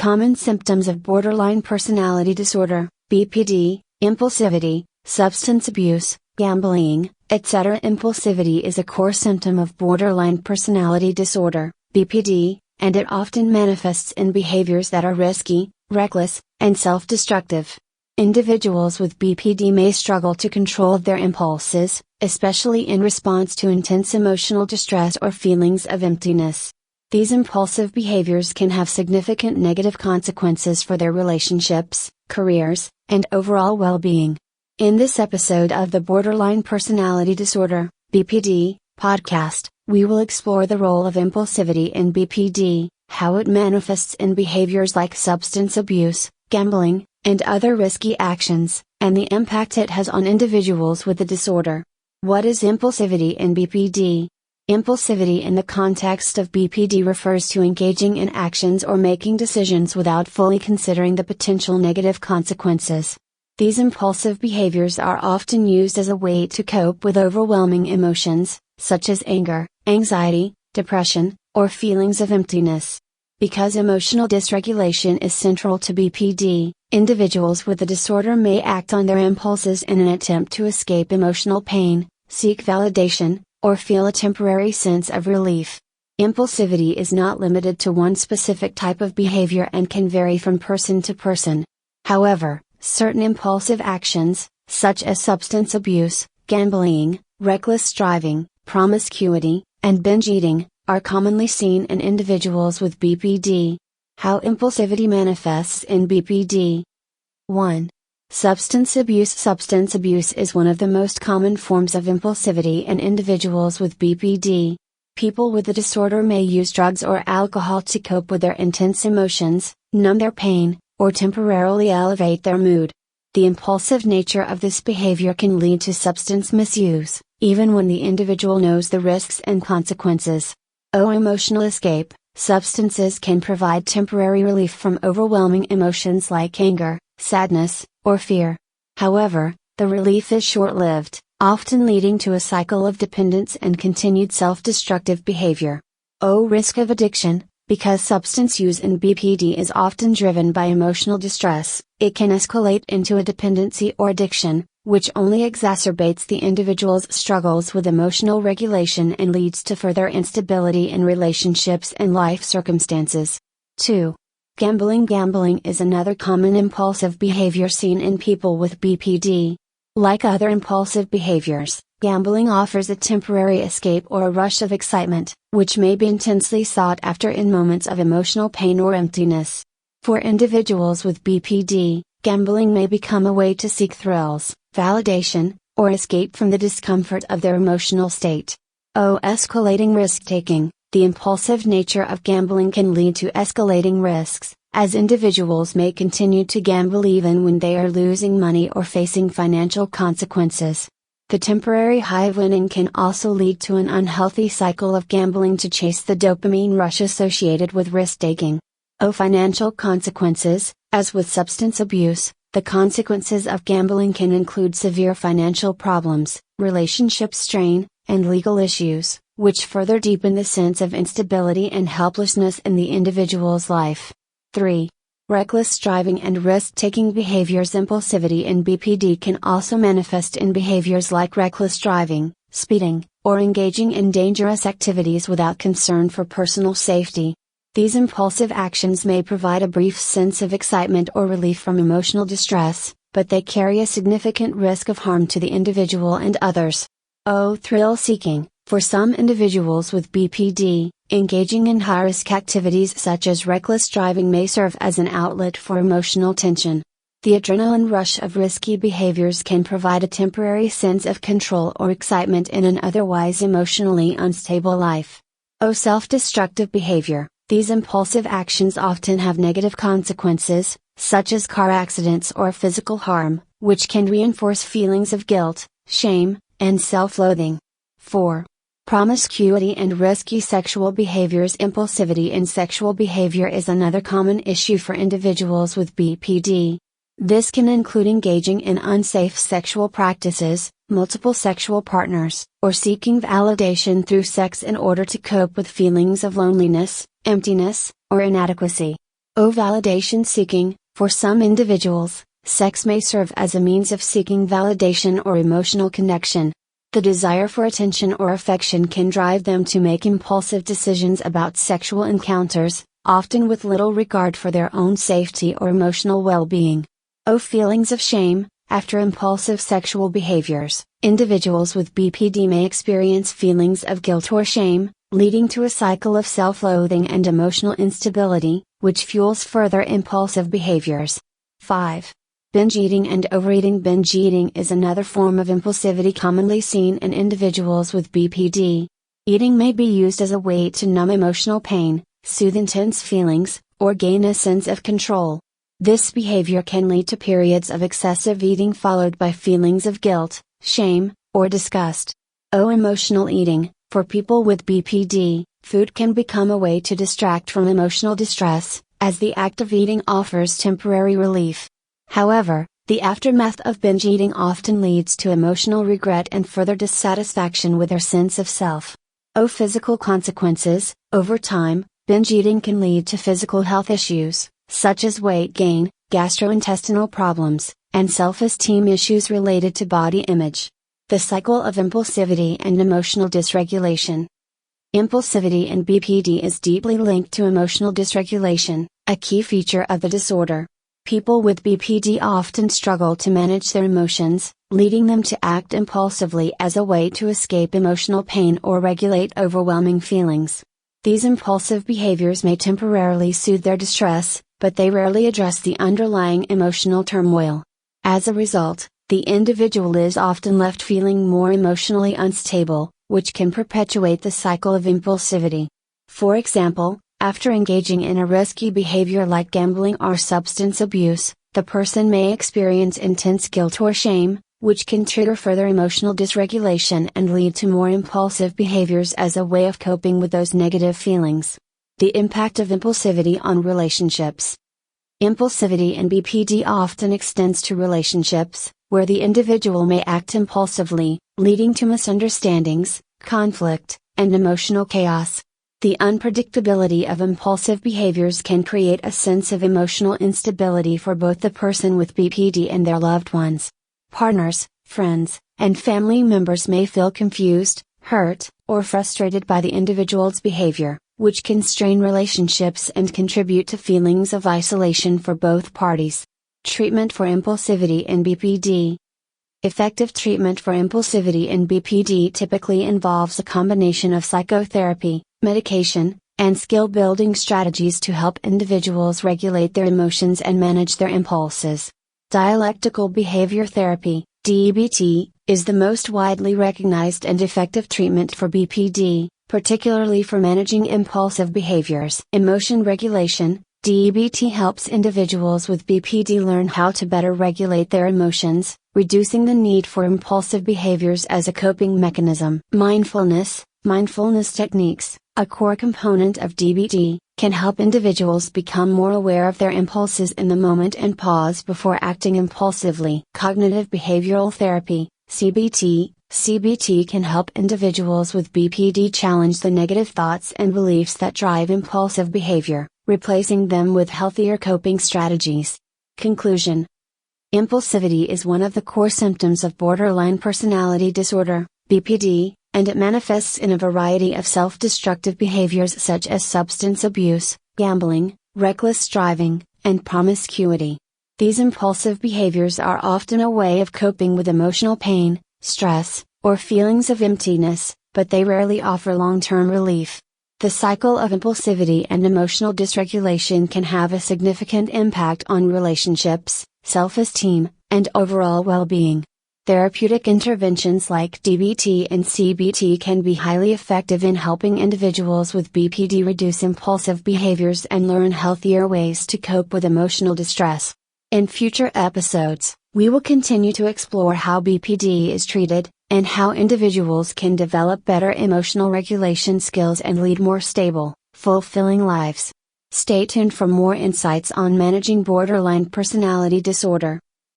Common symptoms of borderline personality disorder, BPD, impulsivity, substance abuse, gambling, etc. Impulsivity is a core symptom of borderline personality disorder, BPD, and it often manifests in behaviors that are risky, reckless, and self-destructive. Individuals with BPD may struggle to control their impulses, especially in response to intense emotional distress or feelings of emptiness. These impulsive behaviors can have significant negative consequences for their relationships, careers, and overall well-being. In this episode of the Borderline Personality Disorder, BPD, podcast, we will explore the role of impulsivity in BPD, how it manifests in behaviors like substance abuse, gambling, and other risky actions, and the impact it has on individuals with the disorder. What is impulsivity in BPD? Impulsivity in the context of BPD refers to engaging in actions or making decisions without fully considering the potential negative consequences. These impulsive behaviors are often used as a way to cope with overwhelming emotions, such as anger, anxiety, depression, or feelings of emptiness. Because emotional dysregulation is central to BPD, individuals with the disorder may act on their impulses in an attempt to escape emotional pain, seek validation, or feel a temporary sense of relief. Impulsivity is not limited to one specific type of behavior and can vary from person to person. However, certain impulsive actions, such as substance abuse, gambling, reckless driving, promiscuity, and binge eating, are commonly seen in individuals with BPD. How impulsivity manifests in BPD. 1. Substance abuse. Substance abuse is one of the most common forms of impulsivity in individuals with BPD. People with the disorder may use drugs or alcohol to cope with their intense emotions, numb their pain, or temporarily elevate their mood. The impulsive nature of this behavior can lead to substance misuse, even when the individual knows the risks and consequences. Emotional escape. Substances can provide temporary relief from overwhelming emotions like anger, sadness, or fear. However, the relief is short-lived, often leading to a cycle of dependence and continued self-destructive behavior. Risk of addiction. Because substance use in BPD is often driven by emotional distress, it can escalate into a dependency or addiction, which only exacerbates the individual's struggles with emotional regulation and leads to further instability in relationships and life circumstances. 2. Gambling. Gambling is another common impulsive behavior seen in people with BPD. Like other impulsive behaviors, gambling offers a temporary escape or a rush of excitement, which may be intensely sought after in moments of emotional pain or emptiness. For individuals with BPD, gambling may become a way to seek thrills, validation, or escape from the discomfort of their emotional state. Escalating risk-taking. The impulsive nature of gambling can lead to escalating risks, as individuals may continue to gamble even when they are losing money or facing financial consequences. The temporary high of winning can also lead to an unhealthy cycle of gambling to chase the dopamine rush associated with risk-taking. Financial consequences. As with substance abuse, the consequences of gambling can include severe financial problems, relationship strain, and legal issues, which further deepen the sense of instability and helplessness in the individual's life. 3. Reckless driving and risk-taking behaviors. Impulsivity in BPD can also manifest in behaviors like reckless driving, speeding, or engaging in dangerous activities without concern for personal safety. These impulsive actions may provide a brief sense of excitement or relief from emotional distress, but they carry a significant risk of harm to the individual and others. Thrill-seeking. For some individuals with BPD, engaging in high-risk activities such as reckless driving may serve as an outlet for emotional tension. The adrenaline rush of risky behaviors can provide a temporary sense of control or excitement in an otherwise emotionally unstable life. Self-destructive behavior. These impulsive actions often have negative consequences, such as car accidents or physical harm, which can reinforce feelings of guilt, shame, and self-loathing. 4. Promiscuity and risky sexual behaviors. Impulsivity in sexual behavior is another common issue for individuals with BPD. This can include engaging in unsafe sexual practices, multiple sexual partners, or seeking validation through sex in order to cope with feelings of loneliness, emptiness, or inadequacy. O. Validation seeking. For some individuals, sex may serve as a means of seeking validation or emotional connection. The desire for attention or affection can drive them to make impulsive decisions about sexual encounters, often with little regard for their own safety or emotional well-being. O. Feelings of shame. After impulsive sexual behaviors, individuals with BPD may experience feelings of guilt or shame, leading to a cycle of self-loathing and emotional instability, which fuels further impulsive behaviors. 5. Binge eating and overeating. Binge eating is another form of impulsivity commonly seen in individuals with BPD. Eating may be used as a way to numb emotional pain, soothe intense feelings, or gain a sense of control. This behavior can lead to periods of excessive eating followed by feelings of guilt, shame, or disgust. O. Emotional eating. For people with BPD, food can become a way to distract from emotional distress, as the act of eating offers temporary relief. However, the aftermath of binge eating often leads to emotional regret and further dissatisfaction with their sense of self. O. Physical consequences. Over time, binge eating can lead to physical health issues, such as weight gain, gastrointestinal problems, and self-esteem issues related to body image. The cycle of impulsivity and emotional dysregulation. Impulsivity in BPD is deeply linked to emotional dysregulation, a key feature of the disorder. People with BPD often struggle to manage their emotions, leading them to act impulsively as a way to escape emotional pain or regulate overwhelming feelings. These impulsive behaviors may temporarily soothe their distress, but they rarely address the underlying emotional turmoil. As a result, the individual is often left feeling more emotionally unstable, which can perpetuate the cycle of impulsivity. For example, after engaging in a risky behavior like gambling or substance abuse, the person may experience intense guilt or shame, which can trigger further emotional dysregulation and lead to more impulsive behaviors as a way of coping with those negative feelings. The impact of impulsivity on relationships. Impulsivity in BPD often extends to relationships, where the individual may act impulsively, leading to misunderstandings, conflict, and emotional chaos. The unpredictability of impulsive behaviors can create a sense of emotional instability for both the person with BPD and their loved ones. Partners, friends, and family members may feel confused, hurt, or frustrated by the individual's behavior, which can strain relationships and contribute to feelings of isolation for both parties. Treatment for impulsivity in BPD. Effective treatment for impulsivity in BPD typically involves a combination of psychotherapy, medication, and skill-building strategies to help individuals regulate their emotions and manage their impulses. Dialectical behavior therapy, DBT, is the most widely recognized and effective treatment for BPD, particularly for managing impulsive behaviors. Emotion regulation, DBT helps individuals with BPD learn how to better regulate their emotions, reducing the need for impulsive behaviors as a coping mechanism. Mindfulness techniques, a core component of DBT, can help individuals become more aware of their impulses in the moment and pause before acting impulsively. Cognitive behavioral therapy, CBT can help individuals with BPD challenge the negative thoughts and beliefs that drive impulsive behavior, replacing them with healthier coping strategies. Conclusion. Impulsivity is one of the core symptoms of borderline personality disorder, BPD, and it manifests in a variety of self-destructive behaviors such as substance abuse, gambling, reckless driving, and promiscuity. These impulsive behaviors are often a way of coping with emotional pain, stress, or feelings of emptiness, but they rarely offer long-term relief. The cycle of impulsivity and emotional dysregulation can have a significant impact on relationships, self-esteem, and overall well-being. Therapeutic interventions like DBT and CBT can be highly effective in helping individuals with BPD reduce impulsive behaviors and learn healthier ways to cope with emotional distress. In future episodes, we will continue to explore how BPD is treated, and how individuals can develop better emotional regulation skills and lead more stable, fulfilling lives. Stay tuned for more insights on managing borderline personality disorder.